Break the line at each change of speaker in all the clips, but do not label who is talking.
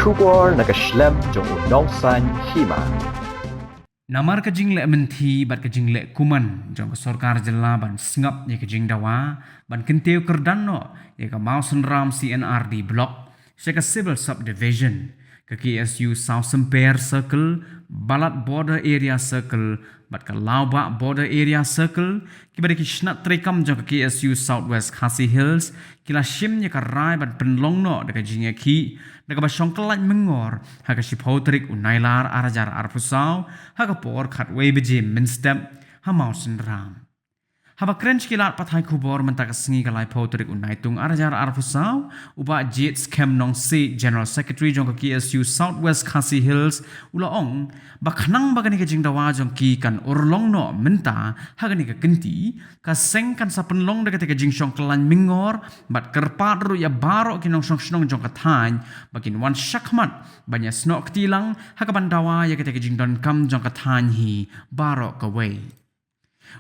Shubor nakaslem jong unongsan hima.
Namar kajing le menti bat kajing le kuman jong ke sorkar jela ban singap ye kajing dawa ban kenteu kerdano ye ka Mausen Ram CNRD block se ka civil subdivision ke KSU South Semper Circle Balat Border Area Circle bat ka Lauba Border Area Circle kibari ki snat trekam jong ke KSU Southwest Khasi Hills kila shim ye ka rai ban penlongno de kajing ye ki Naga basyong kelaj mengor, haka shipotrik unailar arajar arfusau, haka por katway bejim minstep, ha Mausen Ram. Haba krench kilat pathai kubor mentaka sengi kalai potrik unaitung arajar arfusau, uba jits kem nong si General Secretary jong ke KSU Southwest Khasi Hills, ula ong, baknang bagani ke jingdawa jong ki kan urlong no menta, haka ni ke kenti, ka seng kan sa penlong de ke jing syong kelaj mengor, bat kerpat ru ya baro kinong syong jong katany, bakin wan syakmat, banyak snok ketilang, haka bandawa ya ke jingdon kam jong katany hi, baro kaway.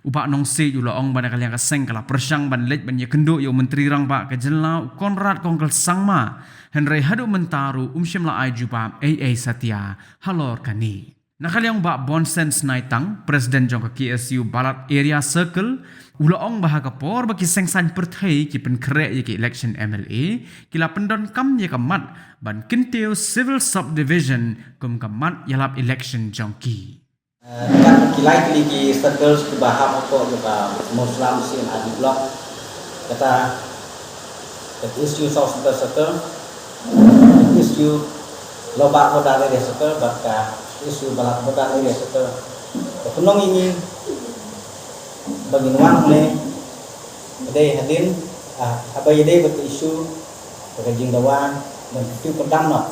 Upak nong se yu laong bana kaliang kaseng kala persyang ban lej ban ye kenduk yu menteri rang ba ke jela Konrad Kongkel Sangma Henry hadu mentaru syim la ai jupa AA Satya halor kani nakaliang ba Bonsens Naitang presiden jong ke KSU Balat Area Circle ulaong bah ka por ba ki sengsan perthai ki pen krek ye ki election MLA kila pendon kam ye kamat ban kinteu civil subdivision kum kamat yalap election jong ki
Kan kilai keligi circles ke baham apa juga Muslim sin adi blok kata isu South Center circle isu lobak modal area circle baka isu balak modal area circle penong ini bagi nuan oleh ada hadir apa ide betul isu berkajing dawan dan itu pedang nak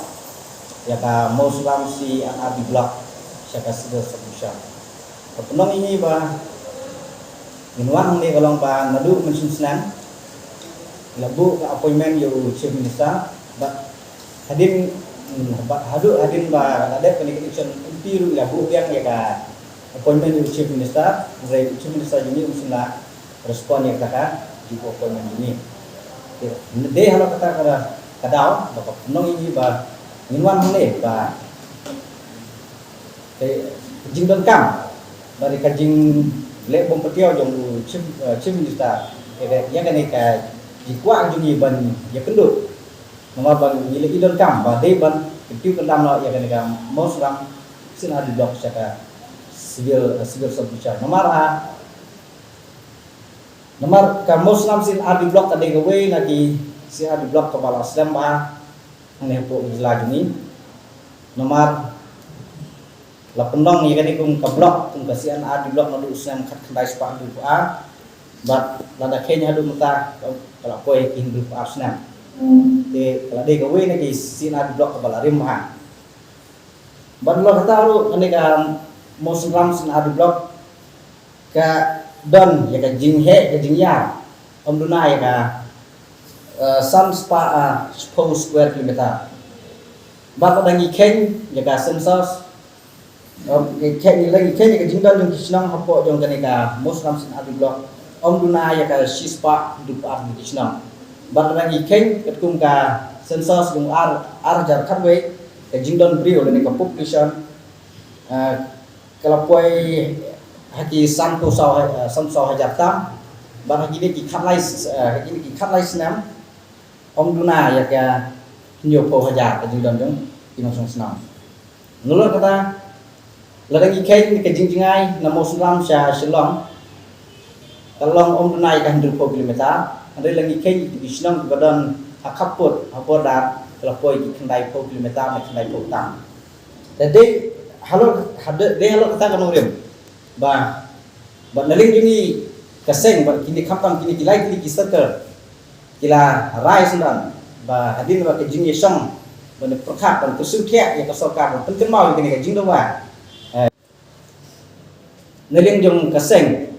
ya ka Muslim si adi blok saya kasih solusi. Penong ini bah minuan ni kalau bah nadu mesin senang, labu appointment you chief minister, bah hadir bah ada connection impiru labu yang ya ka appointment you chief minister, dari chief minister ini mestilah respon yang kata juga appointment ini. Deh kalau kata kadau, bah penong ini bah minuan ni bah kajing don kam dari kajing lek bom petiau jong chief minister yang kan ka jikwa jungi ban ya kendut nama ban ile idon kam ba de ban ketiu kendam no ya kan ka most ram sin adi blok saka civil subdivision nomor ka most ram sin adi blok tadi gawe lagi sin adi blok kepala sedam ba ne po ila jungi nomor la pendong ya kan ikum ka blok kum kasian adi blok nadu usam kat kandai spa du a bat lada kenya hadu muta kala koi hindu pa asnam de kala de gawe na ki sin adi blok ka balarim ha ban lo kataru ane ka muslim sin adi blok ka don ya ka jinghe ka jingya omduna ya ka sam spa square kilometer bat dangi ken ya ka sensors kek lagi kek ke jingdan jong kisnang hapo jong kaneka Muslim sin adi blok duna ya ka sispa du ar di kisnang bat lagi kek ketkum ka sensors jong ar jar khatwe ke jingdan brio le ka population kala poi haki samto saw hajar tam bat haki ni ki khatlai snam duna ya ka nyopo hajar ke jingdan jong inong snam nulur kata ladang ikai ke jingjingai namo sulam sya shalom kalong dunai kan 20 kilometer ande lagi ikai di sinang badan akaput abodat kelapoi ki kendai 4 kilometer na kendai potang jadi halo kata kan urim ba naling juni kaseng ba kini kampang kini kilai kini kisater kila rai sendan ba hadin ba ke jingye song ba ne perkap ban kesuthia ya kasoka penken mau kini ke jingdawa naling jong kaseng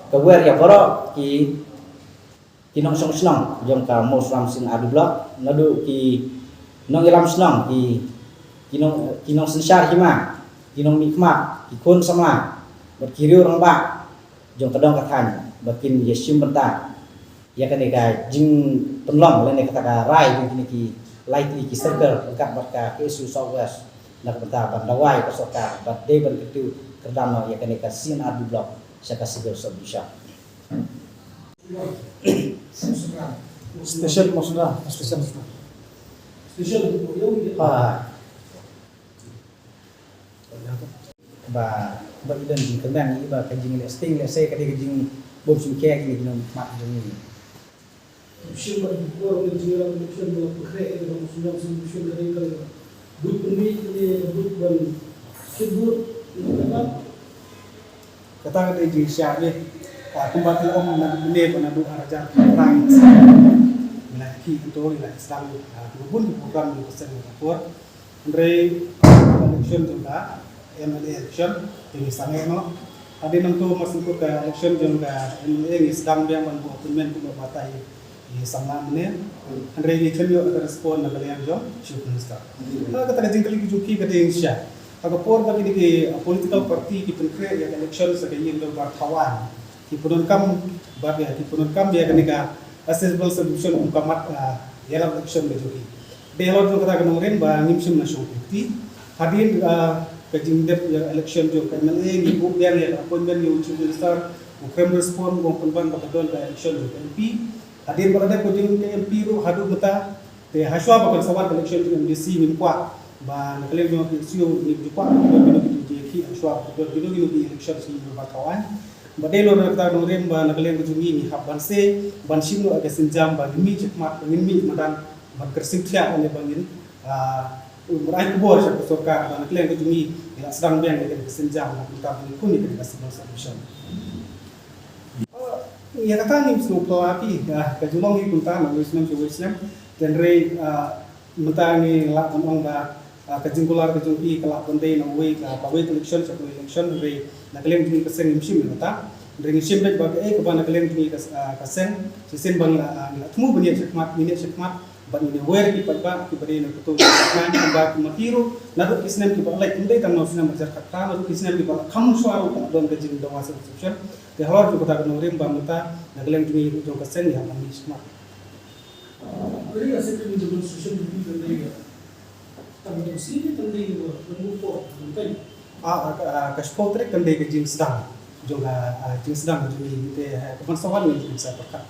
kawer ya boro ki kinong song snong jong ka Muslim sin adi blok nadu ki nong ilam snong ki kinong sensyar hima kinong mikmat ki kun sama berkiriu orang ba jong kadang katanya bakin yesim benta ya kan ka jing penlong le ne kata ka rai jong ki likely ki circle dekat barka ke isu Southwest nak benta bandawai ke sokar but they ban ketu kerdano ya kene ka CNRD block saka civil solution
Special maksudnya, special.
ba idan di kendang ni ba kajing le sting le saya kadi kajing bom sim ke ni gino mak ni
Müşür var, bu arada diyorlar, müşür var, bu kre edin, bu sunan sun müşür dari kalau but pembi ini but ban sebut apa?
Kata dia di Syah ni, kembali om nak beli pun ada arajan perang. Lagi untuk ni sedang pun program di pesan rapor. Andre election juga, MLA election ini sangat no. Ada nanti masuk ke election juga MLA ni sedang dia membuat pilihan untuk batai di sama ni. Andre ni kami ada respon nak kalian jom, syukur kita. Kalau kata dia tinggal di Juki kata Syah. Agapur bagi di political party kita create yang election sebagai yang berkawan. Kita penonton bagi kita penonton dia kenika accessible solution umpamat dalam election bejoki. Dialog tu kata kemarin bah nimsim nasional bukti. Hadir kejing dep election tu MLA ni buk dia ni appointment ni chief minister ukram respon bong penban bakadon ke election tu MP. Hadir berada kejing MP tu hadu mata te haswa bakal sawat election tu MDC ni kuat. Ba nakalian mo isu ni jupa bino ki aswa bino di election si berkawan ba delo na ta no rem ba nakalian ko ni habban se ban sino aga sinjam ba mi chekmat ngin mi madan ban kersing thia ne bangin berai kubur sa sorkar ba nakalian ko ni ila sedang bang ke sinjam na kita ni kun ni ke solution ya kata ni sno ko api ka jumong ni kunta na wisnam dan re mata ni la tamang ba kajingkular kajungki kelak penting nawi pawe election sebelum election re nakalian ni keseng imsim mata re imsim baik bagi ke bana nakalian ni keseng sisen bang la temu bani sekmat bani ni wer ki pagba ki bari na kutu kan ba matiru nadu kisnem ki balai tundai tan nosna majar kata nadu kisnem ki balai kamu suara ka don kajing dawa subscription ke halor ki kota norim ba mata nakalian ni jong keseng ya kami smart
Beri aset ini juga social media tadi. Tapi sini tadi bermumpul, mungkin.
Kaspotrik kan dia kejing sedang, juga kejing sedang jadi kita kapan sawal ni bisa berkat.